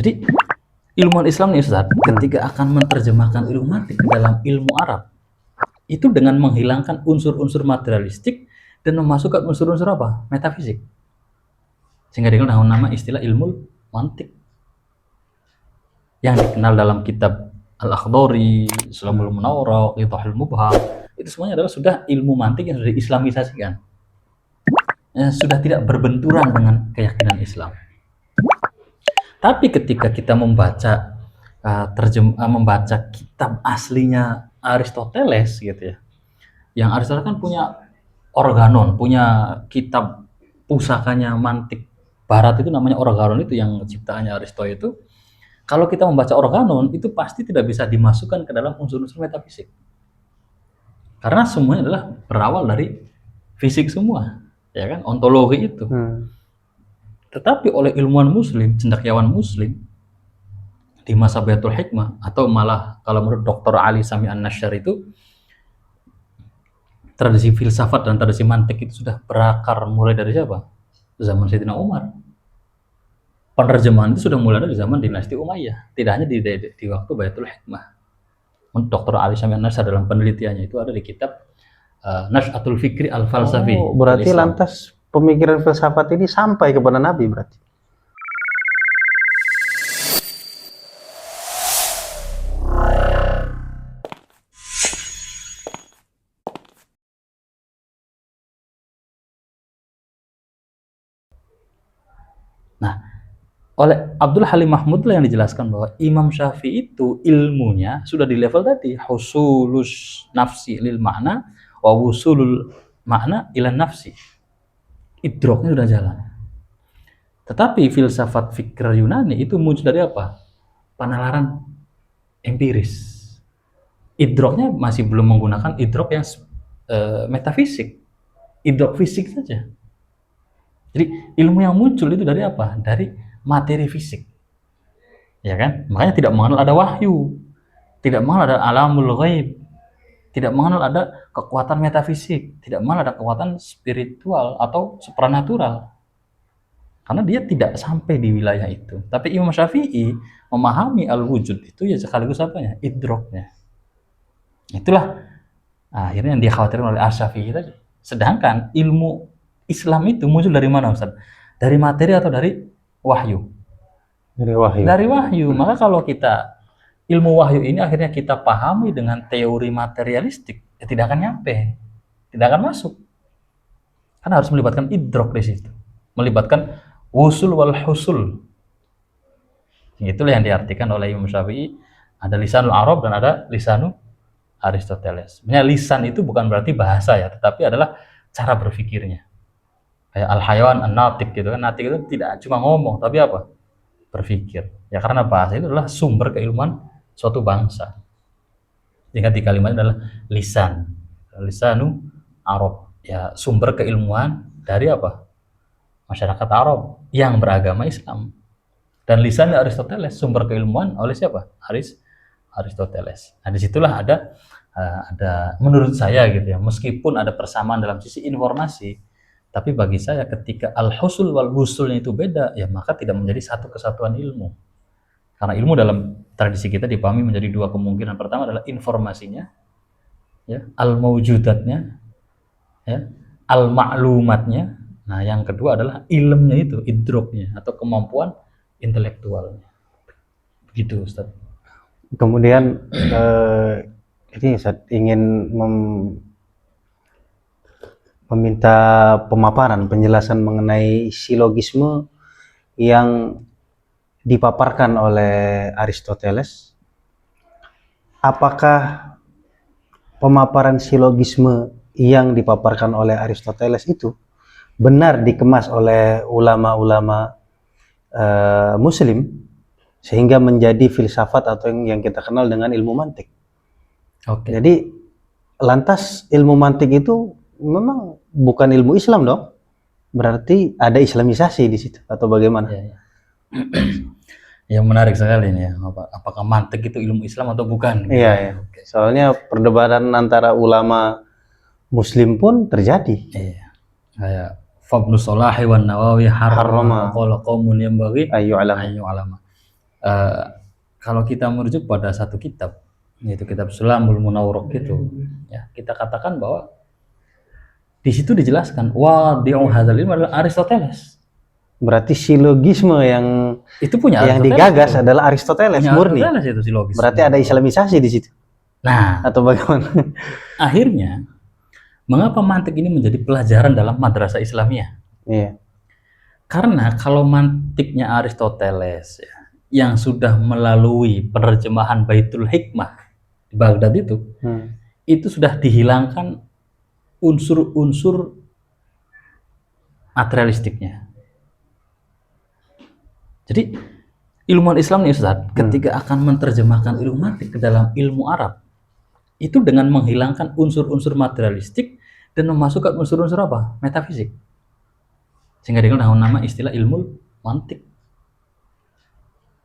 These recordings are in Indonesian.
Jadi ilmuwan Islam nih Ustaz, ketika akan menerjemahkan ilmu mantik ke dalam ilmu Arab, itu dengan menghilangkan unsur-unsur materialistik dan memasukkan unsur-unsur apa? Metafisik. Sehingga dikenal nama istilah ilmu mantik yang dikenal dalam kitab Al-Akhdari, Sulamul Munawwarah, Idhahul Mubham, itu semuanya adalah sudah ilmu mantik yang sudah diislamisasikan. Sudah tidak berbenturan dengan keyakinan Islam. Tapi ketika kita membaca membaca kitab aslinya Aristoteles gitu ya, yang Aristoteles kan punya organon, punya kitab pusakanya mantik Barat itu namanya organon, itu yang ciptaannya Aristoteles itu. Kalau kita membaca organon itu pasti tidak bisa dimasukkan ke dalam unsur-unsur metafisik, karena semuanya adalah berawal dari fisik semua, ya kan, ontologi itu. Tetapi oleh ilmuwan muslim, cendekiawan muslim di masa Baitul Hikmah, atau malah kalau menurut Dr. Ali Sami An-Nasyar itu, tradisi filsafat dan tradisi mantik itu sudah berakar mulai dari siapa? Zaman Sayyidina Umar. Penerjemahan itu sudah mulai dari zaman dinasti Umayyah, tidak hanya di waktu Baitul Hikmah. Dr. Ali Sami An-Nasyar dalam penelitiannya itu ada di kitab Nash'atul Fikri Al-Falsafi. Oh, berarti lantas pemikiran filsafat ini sampai kepada Nabi berarti? Nah, oleh Abdul Halim Mahmud lah yang dijelaskan bahwa Imam Syafi'i itu ilmunya sudah di level tadi, husulus nafsi lil makna wa wusulul makna ila nafsi. Idroknya sudah jalan. Tetapi filsafat fikir Yunani itu muncul dari apa? Penalaran empiris. Idroknya masih belum menggunakan idrok yang metafisik, idrok fisik saja. Jadi ilmu yang muncul itu dari apa? Dari materi fisik, ya kan? Makanya tidak mengenal ada wahyu, tidak mengenal ada alamul ghaib, tidak mengenal ada kekuatan metafisik, tidak mengenal ada kekuatan spiritual atau supranatural, karena dia tidak sampai di wilayah itu. Tapi Imam Syafi'i memahami al-wujud itu ya sekaligus apanya? Idroknya. Itulah akhirnya yang dikhawatirkan oleh Asy-Syafi'i tadi. Sedangkan ilmu Islam itu muncul dari mana, Ustaz? Dari materi atau dari wahyu? Dari wahyu. Dari wahyu. Maka kalau kita ilmu wahyu ini akhirnya kita pahami dengan teori materialistik, ya tidak akan nyampe, tidak akan masuk. Karena harus melibatkan idrok di situ, melibatkan wusul wal husul. Itulah yang diartikan oleh Imam Syafi'i, ada lisanul Arab dan ada lisanul Aristoteles. Sebenarnya lisan itu bukan berarti bahasa ya, tetapi adalah cara berpikirnya. Kayak al-hayawan an-natik gitu kan. Natik itu tidak cuma ngomong, tapi apa? Berpikir. Ya karena bahasa itu adalah sumber keilmuan suatu bangsa. Sehingga di kalimat adalah lisan. Lisanu Arab. Ya sumber keilmuan dari apa? Masyarakat Arab yang beragama Islam. Dan lisan Aristoteles sumber keilmuan oleh siapa? Aristoteles. Nah disitulah ada menurut saya gitu ya, meskipun ada persamaan dalam sisi informasi, tapi bagi saya ketika al-husul wal wusulnya itu beda, ya maka tidak menjadi satu kesatuan ilmu. Karena ilmu dalam tradisi kita dipahami menjadi dua kemungkinan. Pertama adalah informasinya, ya, al-mawjudatnya, ya, al-ma'lumatnya. Nah, yang kedua adalah ilmunya itu, idroknya atau kemampuan intelektualnya. Begitu, Ustaz. Kemudian ini saya ingin meminta pemaparan, penjelasan mengenai silogisme yang dipaparkan oleh Aristoteles. Apakah pemaparan silogisme yang dipaparkan oleh Aristoteles itu benar dikemas oleh ulama-ulama Muslim sehingga menjadi filsafat atau yang kita kenal dengan ilmu mantik? Oke. Jadi lantas ilmu mantik itu memang bukan ilmu Islam dong? Berarti ada Islamisasi di situ atau bagaimana? Ya. Yang menarik sekali ini ya. Apakah mantik itu ilmu Islam atau bukan? Iya, ya. Okay. Soalnya perdebatan antara ulama Muslim pun terjadi. Iya. Kayak Fabnu Sholahi wan Nawawi harrama qala qaumun yang bagi ayu alama. eh, kalau kita merujuk pada satu kitab, yaitu kitab Sulamul Munawwarah itu, ya kita katakan bahwa di situ dijelaskan wadi'u hadzal ilm adalah Aristoteles. Berarti silogisme yang Itu punya yang Aristoteles digagas itu. adalah Aristoteles Punya murni. Aristoteles itu silogisme. Berarti ada Islamisasi di situ Nah, atau bagaimana? akhirnya mengapa mantik ini menjadi pelajaran dalam madrasah Islamiyah? Iya. Karena kalau mantiknya Aristoteles ya, yang sudah melalui penerjemahan Baitul Hikmah di Baghdad itu sudah dihilangkan unsur-unsur materialistiknya. Jadi ilmuwan Islam nih Ustaz, ketika akan menerjemahkan ilmu mantik ke dalam ilmu Arab, itu dengan menghilangkan unsur-unsur materialistik dan memasukkan unsur-unsur apa? Metafisik. Sehingga dikenal nama istilah ilmu mantik.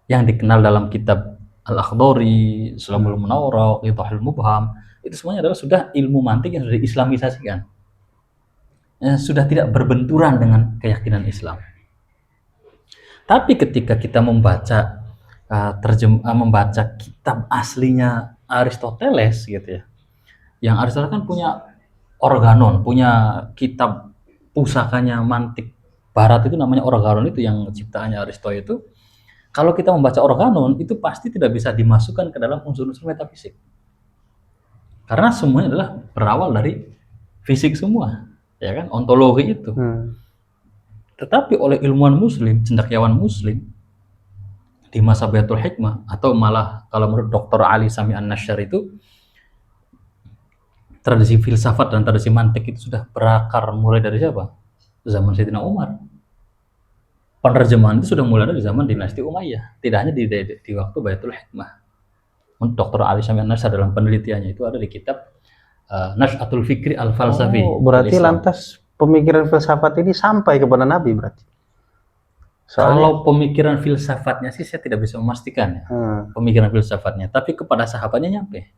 Yang dikenal dalam kitab Al-Akhdari, Sulamul Munawwarah, Idhahul Mubham, itu semuanya adalah sudah ilmu mantik yang sudah diislamisasikan. Sudah tidak berbenturan dengan keyakinan Islam. Tapi ketika kita membaca membaca kitab aslinya Aristoteles gitu ya, yang Aristoteles kan punya organon, punya kitab pusakanya mantik Barat itu namanya organon, itu yang ciptaannya Aristoteles itu. Kalau kita membaca organon itu pasti tidak bisa dimasukkan ke dalam unsur-unsur metafisik, karena semuanya adalah berawal dari fisik semua, ya kan, ontologi itu. Tetapi oleh ilmuwan muslim, cendekiawan muslim di masa Baitul Hikmah, atau malah kalau menurut Dr. Ali Sami An-Nasyar itu, tradisi filsafat dan tradisi mantik itu sudah berakar mulai dari siapa? Zaman Sayyidina Umar. Penerjemahan itu sudah mulai dari zaman dinasti Umayyah, tidak hanya di waktu Baitul Hikmah. Dr. Ali Sami An-Nasyar dalam penelitiannya itu ada di kitab Nash'atul Fikri Al-Falsafi. Berarti lantas pemikiran filsafat ini sampai kepada Nabi berarti? Soalnya, kalau pemikiran filsafatnya sih saya tidak bisa memastikan ya, pemikiran filsafatnya, tapi kepada sahabatnya nyampe.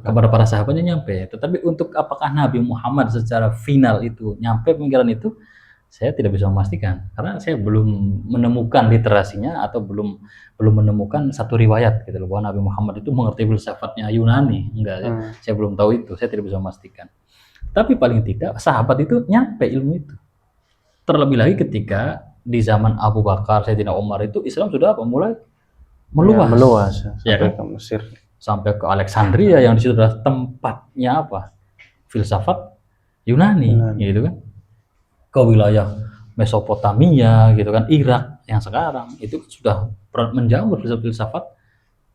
Kepada para sahabatnya nyampe. Tetapi untuk apakah Nabi Muhammad secara final itu nyampe pemikiran itu, saya tidak bisa memastikan, karena saya belum menemukan literasinya atau belum menemukan satu riwayat gitu loh, bahwa Nabi Muhammad itu mengerti filsafatnya Yunani. Enggak, saya belum tahu itu, saya tidak bisa memastikan. Tapi paling tidak sahabat itu nyampe ilmu itu. Terlebih lagi ketika di zaman Abu Bakar, Sayyidina Umar itu Islam sudah mulai meluas ya sampai kan? ke Mesir, Sampai ke Alexandria, yang di situ adalah tempatnya apa? Filsafat Yunani. Gitu kan? Ke wilayah Mesopotamia gitu kan, Irak yang sekarang itu sudah menjamur filsafat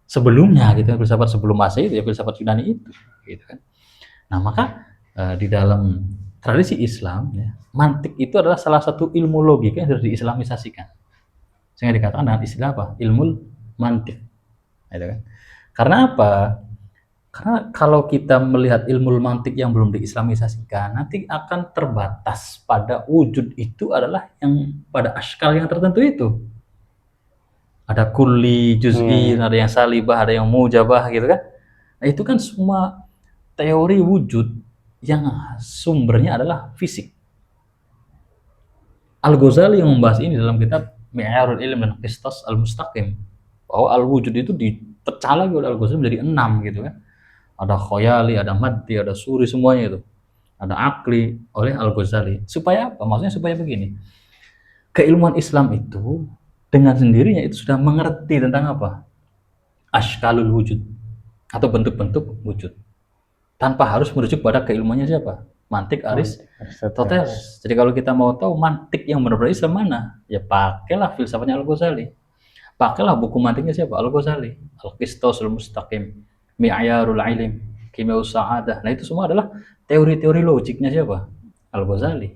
sebelumnya gitu kan, filsafat sebelum Masehi itu ya filsafat Yunani itu gitu kan. Nah, maka di dalam tradisi Islam ya, mantik itu adalah salah satu ilmu logika yang sudah diislamisasikan, sehingga dikatakan dengan istilah apa? Ilmu mantik gitu kan. Karena apa? Karena kalau kita melihat ilmu mantik yang belum diislamisasikan, nanti akan terbatas pada wujud itu adalah yang pada askal yang tertentu itu. Ada kulli, juz'i, ada yang salibah, ada yang mujabah gitu kan. Nah, itu kan semua teori wujud yang sumbernya adalah fisik. Al-Ghazali yang membahas ini dalam kitab Mi'yarul Ilm dan Qistas Al-Mustaqim, bahwa al-wujud itu dipecah lagi oleh Al-Ghazali menjadi 6 gitu kan. Ada khayali, ada maddi, ada suri, semuanya itu. Ada akli oleh Al-Ghazali. Supaya apa? Maksudnya supaya begini. Keilmuan Islam itu dengan sendirinya itu sudah mengerti tentang apa? Ashkalul wujud, atau bentuk-bentuk wujud. Tanpa harus merujuk pada keilmuannya siapa? Mantik Aristoteles. Jadi kalau kita mau tahu mantik yang benar-benar Islam mana, ya pakailah filsafatnya Al-Ghazali. Pakailah buku mantiknya siapa? Al-Ghazali. Al-Qistas Al-Mustaqim, Mi'yarul Ilm, Kimyaus Sa'adah. Nah, itu semua adalah teori-teori logiknya siapa? Al-Ghazali.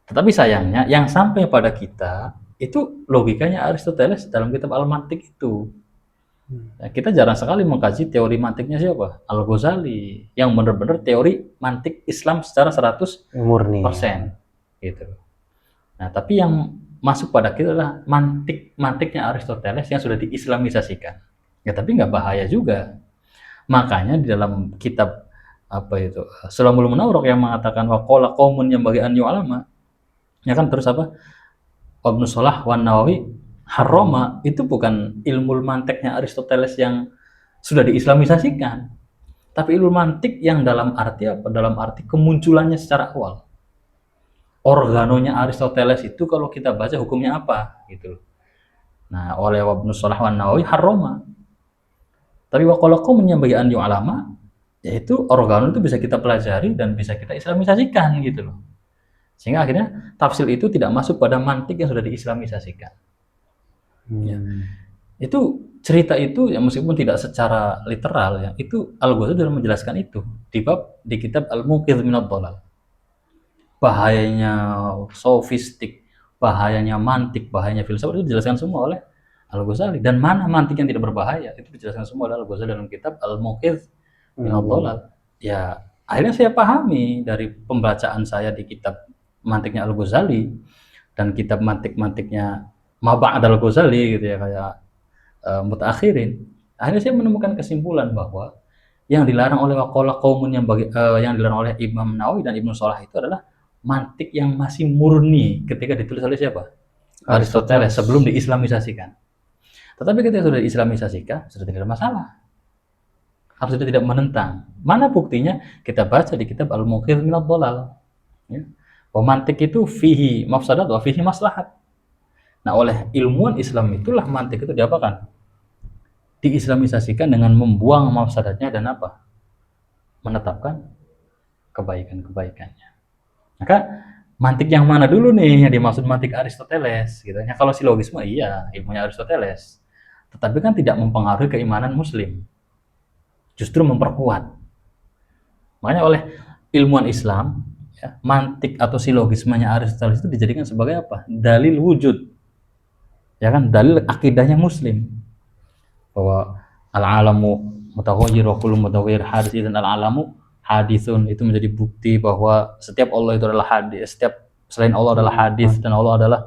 Tetapi sayangnya yang sampai pada kita itu logikanya Aristoteles dalam kitab Al-Mantik itu. Nah, kita jarang sekali mengkaji teori mantiknya siapa? Al-Ghazali, yang benar-benar teori mantik Islam secara 100% murni gitu. Nah, tapi yang masuk pada kita adalah mantiknya Aristoteles yang sudah diislamisasikan. Ya, tapi nggak bahaya juga. Makanya di dalam kitab apa itu Sulamul Munawwarah yang mengatakan waqala qaumun yang bagi an yu'lama, ya kan, terus apa? Ibnu Shalah wan Nawawi Haroma itu bukan ilmu mantiknya Aristoteles yang sudah diislamisasikan, tapi ilmu mantik yang dalam arti apa? Dalam arti kemunculannya secara awal. Organonya Aristoteles itu kalau kita baca hukumnya apa gitu. Nah, oleh Ibnu Shalah wan Nawawi Haroma. Tapi waqala qaumun bagi anju ulama, yaitu organon itu bisa kita pelajari dan bisa kita islamisasikan gitu loh. Sehingga akhirnya tafsir itu tidak masuk pada mantik yang sudah diislamisasikan. Ya. Itu cerita itu ya meskipun tidak secara literal ya, itu Al-Ghazali sudah menjelaskan itu di kitab Al-Muqidh minadh Dhalal. Bahayanya sofistik, bahayanya mantik, bahayanya filsafat itu dijelaskan semua oleh Al-Ghazali. Dan mana mantik yang tidak berbahaya itu dijelaskan semua oleh Al-Ghazali dalam kitab Al-Muqidh minadh Dhalal. Ya, akhirnya saya pahami dari pembacaan saya di kitab mantiknya Al-Ghazali dan kitab mantik-mantiknya Maba'ad Al-Ghazali gitu ya, kayak mutakhirin. Akhirnya saya menemukan kesimpulan bahwa yang dilarang oleh waqala qaumun yang dilarang oleh Imam Nawawi dan Ibnu Shalah itu adalah mantik yang masih murni ketika ditulis oleh siapa? Aristoteles sebelum diislamisasikan. Tetapi ketika sudah diislamisasikan, sudah tidak ada masalah. Harus sudah tidak menentang. Mana buktinya? Kita baca di kitab Al-Muqidh minadh Dhalal. Ya. Mantik itu fihi mafsadat wa fihi maslahat. Nah, oleh ilmuwan Islam itulah mantik itu diapakan? Diislamisasikan dengan membuang mafsadatnya dan apa? Menetapkan kebaikan-kebaikannya. Maka mantik yang mana dulu nih yang dimaksud mantik Aristoteles gitu. Ya, kalau silogisme iya, ilmunya Aristoteles. Tetapi kan tidak mempengaruhi keimanan muslim. Justru memperkuat. Makanya oleh ilmuwan Islam, ya, mantik atau silogismenya Aristoteles itu dijadikan sebagai apa? Dalil wujud. Ya kan, dalil akidahnya muslim. Bahwa al-alamu mutaghayyir wa kullu mutaghayyir hadis, dan al-alamu hadisun, itu menjadi bukti bahwa setiap Allah itu adalah hadis, setiap selain Allah adalah hadis, dan Allah adalah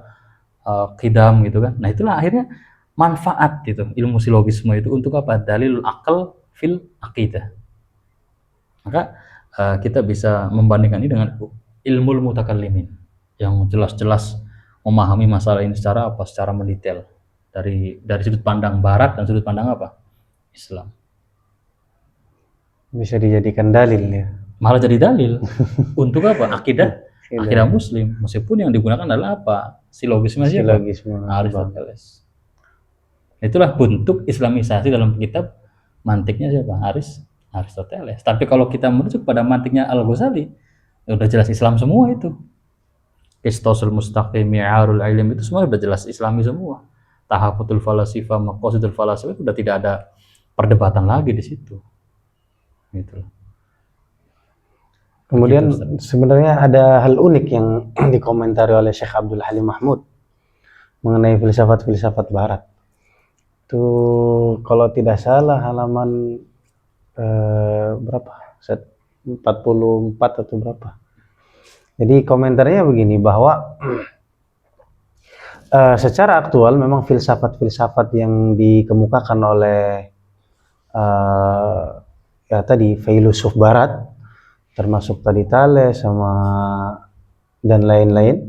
qidam gitu kan. Nah, itulah akhirnya manfaat itu ilmu silogisme itu untuk apa? Dalil akal fil aqidah. Maka kita bisa membandingkan ini dengan ilmu mutakallimin yang jelas-jelas memahami masalah ini secara apa? Secara mendetail dari sudut pandang barat dan sudut pandang apa? Islam. Bisa dijadikan dalil ya. Malah jadi dalil untuk apa? Akidah muslim, meskipun yang digunakan adalah apa? Silogisme Aristoteles. Itulah bentuk islamisasi dalam kitab mantiknya siapa? Aristoteles. Tapi kalau kita merujuk pada mantiknya Al-Ghazali, ya udah jelas Islam semua itu. Qistosul mustaqim, mi'arul ilm, itu semua udah jelas Islami semua. Tahafutul falasifah, maqasidul falasifah, itu udah tidak ada perdebatan lagi di situ. Gitu. Kemudian sebenarnya ada hal unik yang dikomentari oleh Syekh Abdul Halim Mahmud mengenai filsafat-filsafat barat. Itu kalau tidak salah halaman berapa? 44 atau berapa? Jadi komentarnya begini, bahwa secara aktual memang filsafat-filsafat yang dikemukakan oleh ya tadi filosof barat, termasuk tadi Thales sama dan lain-lain,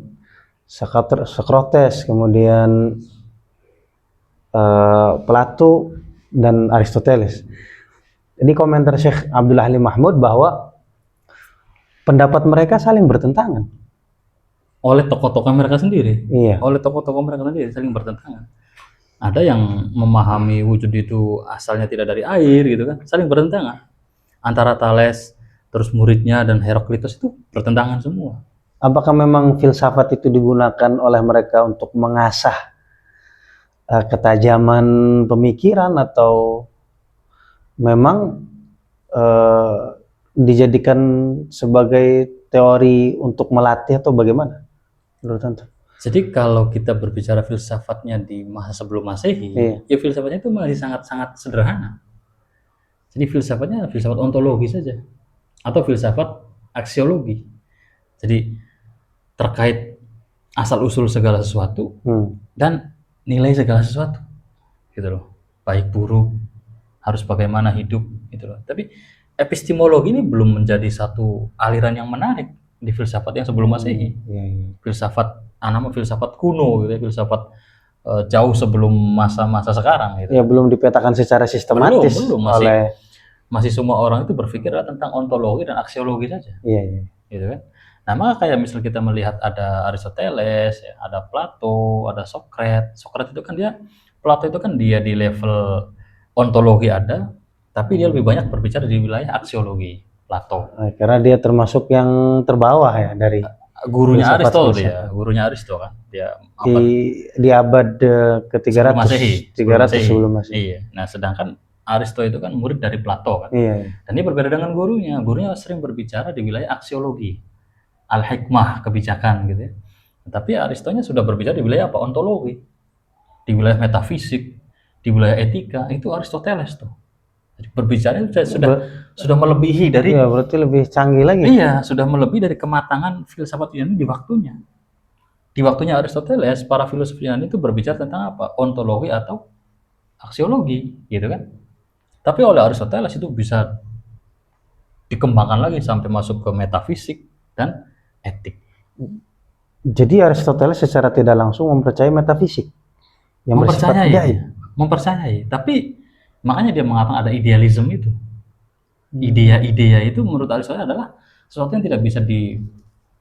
Socrates, kemudian Plato dan Aristoteles. Jadi komentar Syekh Abdul Halim Mahmud bahwa pendapat mereka saling bertentangan oleh tokoh-tokoh mereka sendiri. Iya. Oleh tokoh-tokoh mereka sendiri saling bertentangan. Ada yang memahami wujud itu asalnya tidak dari air gitu kan, saling bertentangan. Antara Thales terus muridnya dan Heraklitus itu bertentangan semua. Apakah memang filsafat itu digunakan oleh mereka untuk mengasah ketajaman pemikiran, atau memang dijadikan sebagai teori untuk melatih, atau bagaimana menurut Anda? Jadi kalau kita berbicara filsafatnya di masa sebelum Masehi, ya filsafatnya itu masih sangat-sangat sederhana. Jadi filsafatnya filsafat ontologi saja, atau filsafat aksiologi. Jadi terkait asal usul segala sesuatu dan nilai segala sesuatu, gitu loh. Baik buruk, harus bagaimana hidup, gitu loh. Tapi epistemologi ini belum menjadi satu aliran yang menarik di filsafat yang sebelum Masehi. Filsafat filsafat kuno gitu ya, filsafat jauh sebelum masa-masa sekarang gitu. Ya belum dipetakan secara sistematis Belum, masih semua orang itu berpikir tentang ontologi dan aksiologi saja, iya, iya. gitu kan. Nah, maka kayak misal kita melihat ada Aristoteles, ya, ada Plato, ada Socrates. Socrates itu kan Plato itu kan dia di level ontologi ada, tapi dia lebih banyak berbicara di wilayah aksiologi. Plato. Karena dia termasuk yang terbawah ya dari Gurunya filsafat Aristo filsafat. gurunya Aristo kan. Dia Di abad sebelum ke-300, Masehi, 300 sebelum Masehi. Iya. Nah, sedangkan Aristo itu kan murid dari Plato kan. Iya. Dan dia berbeda dengan gurunya. Gurunya sering berbicara di wilayah aksiologi, al-hikmah, kebijakan gitu ya. Tapi Aristonya sudah berbicara di wilayah apa? Ontologi, di wilayah metafisik, di wilayah etika. Itu Aristoteles tuh. Jadi berbicara sudah melebihi dari Iya, berarti lebih canggih lagi. Iya, sudah melebihi dari kematangan filsafat Yunani di waktunya. Di waktunya Aristoteles, para filsuf Yunani itu berbicara tentang apa? Ontologi atau aksiologi, gitu kan? Tapi oleh Aristoteles itu bisa dikembangkan lagi sampai masuk ke metafisik dan etik. Jadi Aristoteles secara tidak langsung mempercayai metafisik yang bersifat gaib. Mempercayai. Tapi makanya dia mengatakan ada idealisme itu. Idea-idea itu menurut Aristoteles adalah sesuatu yang tidak bisa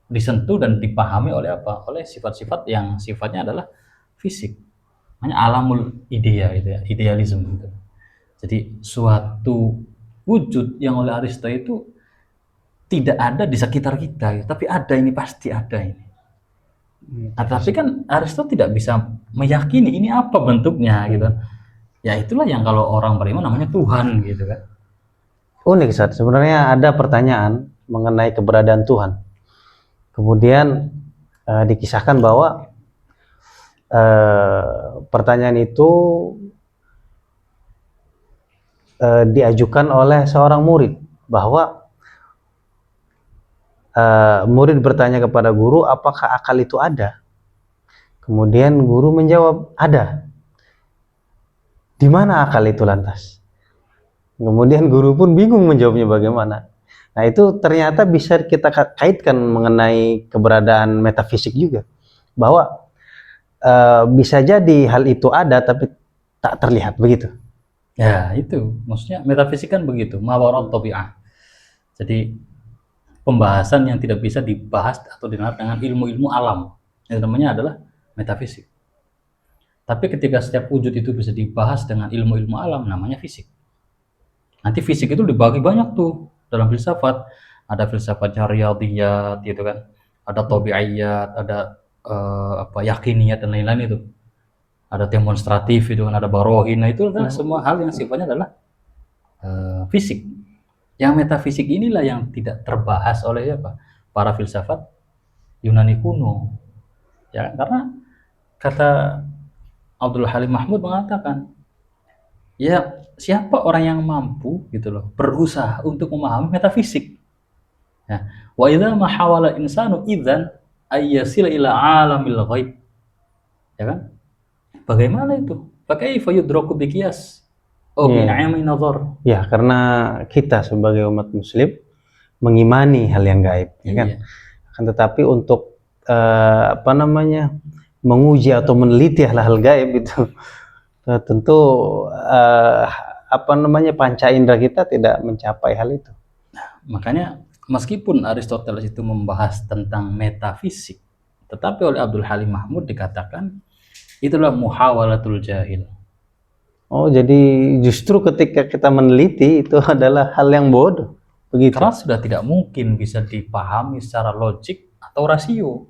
disentuh dan dipahami oleh apa? Oleh sifat-sifat yang sifatnya adalah fisik. Makanya alamul idea itu ya, idealisme itu. Jadi suatu wujud yang oleh Aristoteles itu tidak ada di sekitar kita, tapi ada, ini pasti ada ini. Nah, tapi kan Aristoteles tidak bisa meyakini ini apa bentuknya gitu. Ya itulah yang kalau orang beriman namanya Tuhan gitu kan. Unik, Ustaz. Sebenarnya ada pertanyaan mengenai keberadaan Tuhan. Kemudian dikisahkan bahwa pertanyaan itu diajukan oleh seorang murid, bahwa murid bertanya kepada guru, apakah akal itu ada? Kemudian guru menjawab, ada. Di mana akal itu lantas? Kemudian guru pun bingung menjawabnya bagaimana. Nah, itu ternyata bisa kita kaitkan mengenai keberadaan metafisik juga, bahwa bisa jadi hal itu ada tapi tak terlihat, begitu. Ya, itu maksudnya metafisik kan begitu, mawarat tabi'ah. Jadi pembahasan yang tidak bisa dibahas atau didengar dengan ilmu-ilmu alam, yang namanya adalah metafisik. Tapi ketika setiap wujud itu bisa dibahas dengan ilmu-ilmu alam, namanya fisik. Nanti fisik itu dibagi banyak tuh dalam filsafat. Ada filsafat riyadhiyat gitu kan, ada tabi'iyat, ada yakiniyat dan lain-lain itu. Ada demonstratif itu kan, ada barohin. Nah, itu adalah semua hal yang sifatnya adalah fisik. Yang metafisik inilah yang tidak terbahas oleh apa? Para filsafat Yunani kuno. Ya, karena kata Abdul Halim Mahmud mengatakan, ya siapa orang yang mampu gitu loh berusaha untuk memahami metafisik. Ya, wa idza ma hawala insanu idzan ayyasila ila alamil ghaib. Ya kan? Bagaimana itu? Fakaifa yudraku biqiyas? Bi'amin nazar. Ya, karena kita sebagai umat muslim mengimani hal yang gaib, ya kan? Akan tetapi untuk menguji atau meneliti hal-hal gaib itu tentu panca indera kita tidak mencapai hal itu. Nah, makanya meskipun Aristoteles itu membahas tentang metafisik, tetapi oleh Abdul Halim Mahmud dikatakan itulah muhawalatul jahil. Oh, jadi justru ketika kita meneliti itu adalah hal yang bodoh, begitu? Karena sudah tidak mungkin bisa dipahami secara logik atau rasio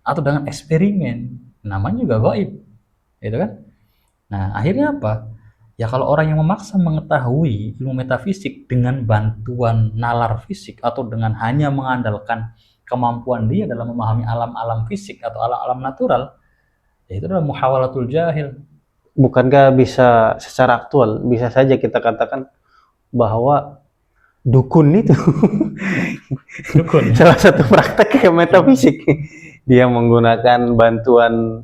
atau dengan eksperimen, namanya juga gaib, gitu kan? Nah, akhirnya apa? Ya kalau orang yang memaksa mengetahui ilmu metafisik dengan bantuan nalar fisik atau dengan hanya mengandalkan kemampuan dia dalam memahami alam-alam fisik atau alam-alam natural, ya itu adalah muhawalatul jahil. Bukankah bisa secara aktual, bisa saja kita katakan bahwa dukun itu salah satu praktek metafisik. Dia menggunakan bantuan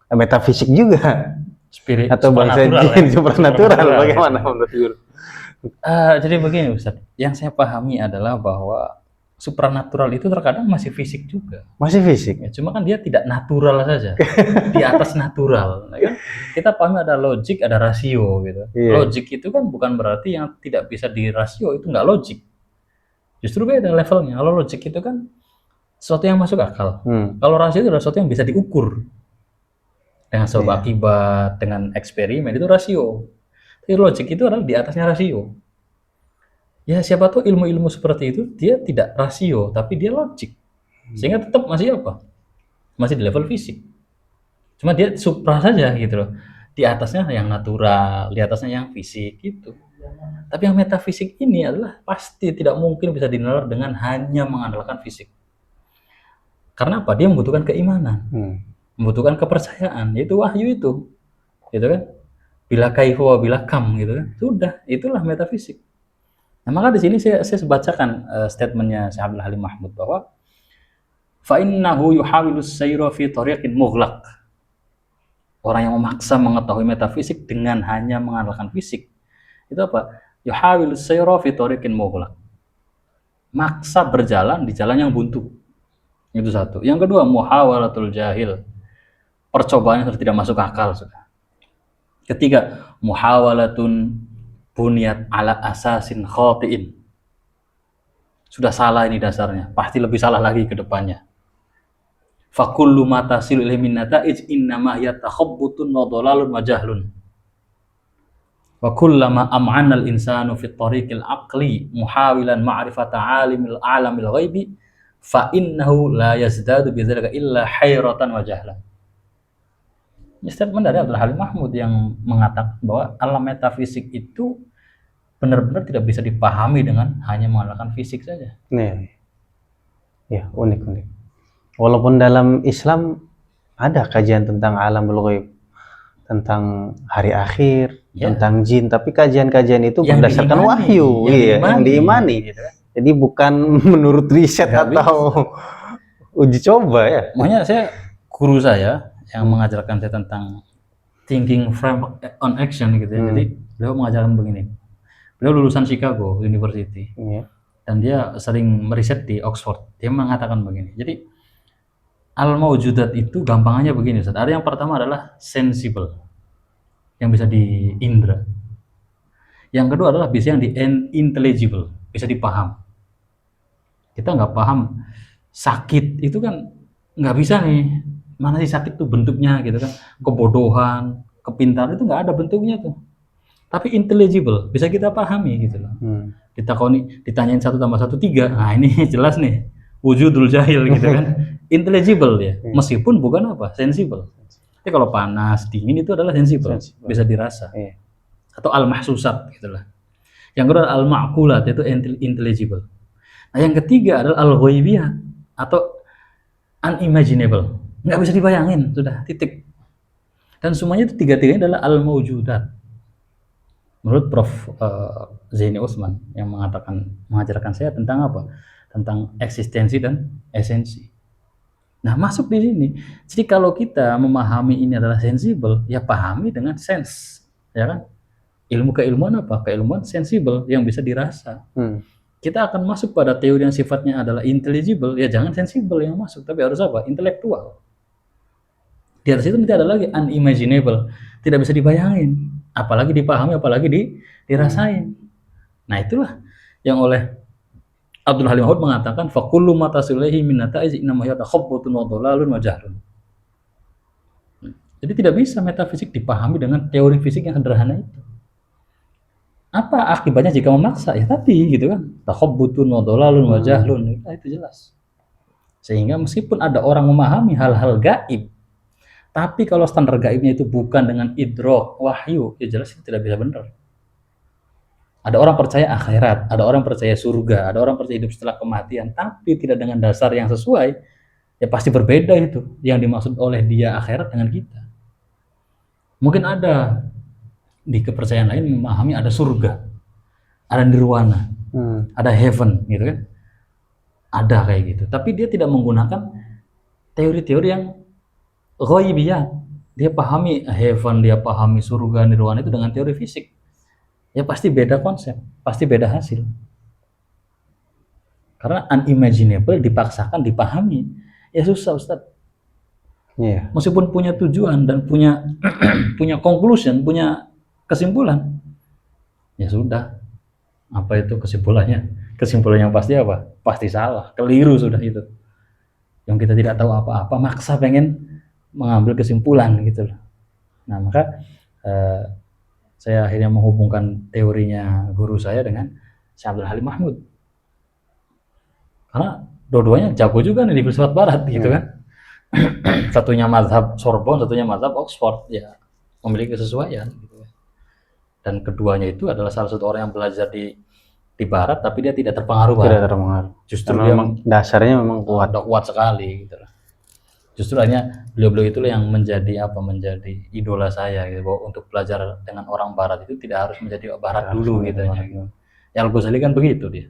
metafisik juga. Spirit, atau bangsa jin supranatural, bagaimana menurut guru? Jadi begini Ustaz, yang saya pahami adalah bahwa supranatural itu terkadang masih fisik juga. Masih fisik. Ya, cuma kan dia tidak natural saja, di atas natural. Nah, kan? Kita paham ada logik, ada rasio gitu. Iya. Logik itu kan bukan berarti yang tidak bisa dirasio itu nggak logik. Justru beda levelnya. Kalau logik itu kan sesuatu yang masuk akal. Kalau rasio itu adalah sesuatu yang bisa diukur dengan sebab akibat, dengan eksperimen, itu rasio. Tapi logik itu adalah di atasnya rasio. Ya siapa tahu ilmu-ilmu seperti itu dia tidak rasio, tapi dia logik. Sehingga tetap masih apa? Masih di level fisik. Cuma dia supra saja gitu loh. Di atasnya yang natural, di atasnya yang fisik gitu. Tapi yang metafisik ini adalah pasti tidak mungkin bisa dinalar dengan hanya mengandalkan fisik. Karena apa? Dia membutuhkan keimanan, membutuhkan kepercayaan, yaitu wahyu itu, gitu kan? Bila kaifu wa bila kam, gitu kan? Sudah, itulah metafisik. Nah, maka di sini saya bacakan statementnya Syekh Abdul Halim Mahmud bahwa fa innahu yuhawilu sayra fi tariqin mughlaq. Orang yang memaksa mengetahui metafisik dengan hanya mengandalkan fisik. Itu apa? Yuhawilu sayra fi tariqin mughlaq. Maksa berjalan di jalan yang buntu. Itu satu. Yang kedua, muhawalatul jahil. Percobaan yang tidak masuk akal sudah. Ketiga, muhawalatun buniyat ala asasin khotiin. Sudah salah ini dasarnya, pasti lebih salah lagi ke depannya. Fakullu ma tasilu ilaihi min nata'ij innama hiya takhabbutun wa dhalalun wa jahlun. Wa kullama am'ana al-insanu fi tariqil aqli muhawilan ma'rifata alamil ghaibi fa innahu la yazdadu bidzalika illa hayratan wa jahlan. Ini statement dari Abdul Halim Mahmud yang mengatakan bahwa alam metafisik itu benar-benar tidak bisa dipahami dengan hanya mengandalkan fisik saja. Ya, unik. Walaupun dalam Islam ada kajian tentang alamul ghaib, tentang hari akhir, tentang jin, tapi kajian-kajian itu yang berdasarkan wahyu, yang diimani. Gitu. Jadi bukan menurut riset atau uji coba ya. Makanya guru saya yang mengajarkan saya tentang thinking framework on action gitu ya. Jadi beliau mengajarkan begini. Beliau lulusan Chicago University. Dan dia sering meriset di Oxford. Dia mengatakan begini. Jadi al-mawjudat itu gampangannya begini Ustaz. Ada yang pertama adalah sensible. Yang bisa diindra. Yang kedua adalah bisa yang intelligible, bisa dipaham. Kita nggak paham sakit itu kan nggak bisa nih. Mana sih sakit tuh bentuknya gitu kan? Kebodohan, kepintaran itu nggak ada bentuknya tuh. Tapi intelligible, bisa kita pahami gitu loh. Ditanyain 1 tambah 1 3. Nah ini jelas nih wujudul jahil gitu kan. Intelligible ya, meskipun bukan apa? Sensible. Tapi kalau panas, dingin itu adalah sensible. Bisa dirasa. Atau al-mahsusat gitulah. Yang kedua al-ma'qulat itu intelligible. Nah, yang ketiga adalah al-ghaibiyah atau unimaginable. Nggak bisa dibayangin, sudah titik. Dan semuanya itu tiga-tiganya adalah al-mawjudat. Menurut Prof. Zaini Utsman yang mengajarkan saya tentang apa? Tentang eksistensi dan esensi. Nah, masuk di sini. Jadi kalau kita memahami ini adalah sensibel, ya pahami dengan sense, ya kan? Ilmu keilmuan apa? Keilmuan sensibel yang bisa dirasa. Kita akan masuk pada teori yang sifatnya adalah intelligible, ya jangan sensibel yang masuk, tapi harus apa? Intelektual. Di atas itu nanti ada lagi unimaginable, tidak bisa dibayangin, apalagi dipahami, apalagi dirasain. Nah, itulah yang oleh Abdul Halim Mahmud mengatakan fakullu ma tasilehi min nata'ij innama hiya takhabbutun wa dhalalun wa jahlun. Jadi tidak bisa metafisik dipahami dengan teori fisik yang sederhana itu. Apa akibatnya jika memaksa? Ya tadi gitu kan. Takhabbutun wa dhalalun wa jahlun. Itu jelas. Sehingga meskipun ada orang memahami hal-hal gaib, tapi kalau standar gaibnya itu bukan dengan idrok, wahyu, ya jelas itu tidak bisa benar. Ada orang percaya akhirat, ada orang percaya surga, ada orang percaya hidup setelah kematian, tapi tidak dengan dasar yang sesuai, ya pasti berbeda itu yang dimaksud oleh dia akhirat dengan kita. Mungkin ada di kepercayaan lain memahami ada surga, ada nirwana, ada heaven gitu kan. Ada kayak gitu, tapi dia tidak menggunakan teori-teori yang ghaibiyah. Dia pahami heaven, dia pahami surga, nirwana itu dengan teori fisik. Ya pasti beda konsep, pasti beda hasil. Karena unimaginable dipaksakan dipahami, ya susah Ustadz. Iya. Meskipun punya tujuan dan punya punya conclusion, punya kesimpulan, ya sudah. Apa itu kesimpulannya? Kesimpulannya pasti apa? Pasti salah, keliru sudah itu. Yang kita tidak tahu apa-apa, maksa pengen mengambil kesimpulan gitu loh. Nah maka saya akhirnya menghubungkan teorinya guru saya dengan Syekh Abdul Halim Mahmud. Karena dua-duanya jago juga nih di filsafat barat gitu kan. Satunya mazhab Sorbonne, satunya mazhab Oxford, ya memiliki kesesuaian gitu. Dan keduanya itu adalah salah satu orang yang belajar di barat tapi dia tidak terpengaruh Tidak barat. terpengaruh. Justru Karena dia memang dasarnya memang kuat. kuat sekali gitu. Justru akhirnya beliau-beliau itulah yang menjadi idola saya gitu, bahwa untuk belajar dengan orang barat itu tidak harus menjadi barat dulu gitu ya. Ya Al-Ghazali kan begitu dia.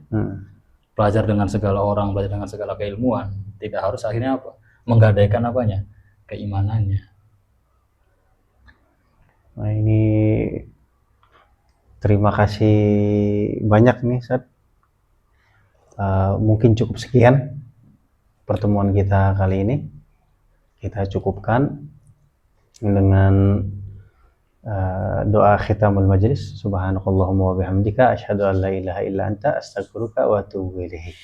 Belajar dengan segala orang, belajar dengan segala keilmuan, tidak harus akhirnya apa? Menggadaikan apanya? Keimanannya. Nah ini terima kasih banyak nih Ustadz. Mungkin cukup sekian pertemuan kita kali ini. Kita cukupkan dengan doa khitamul majlis. Subhanakallahumma wa bihamdika asyhadu an la ilaha illa anta astaghfiruka wa atubu ilaik.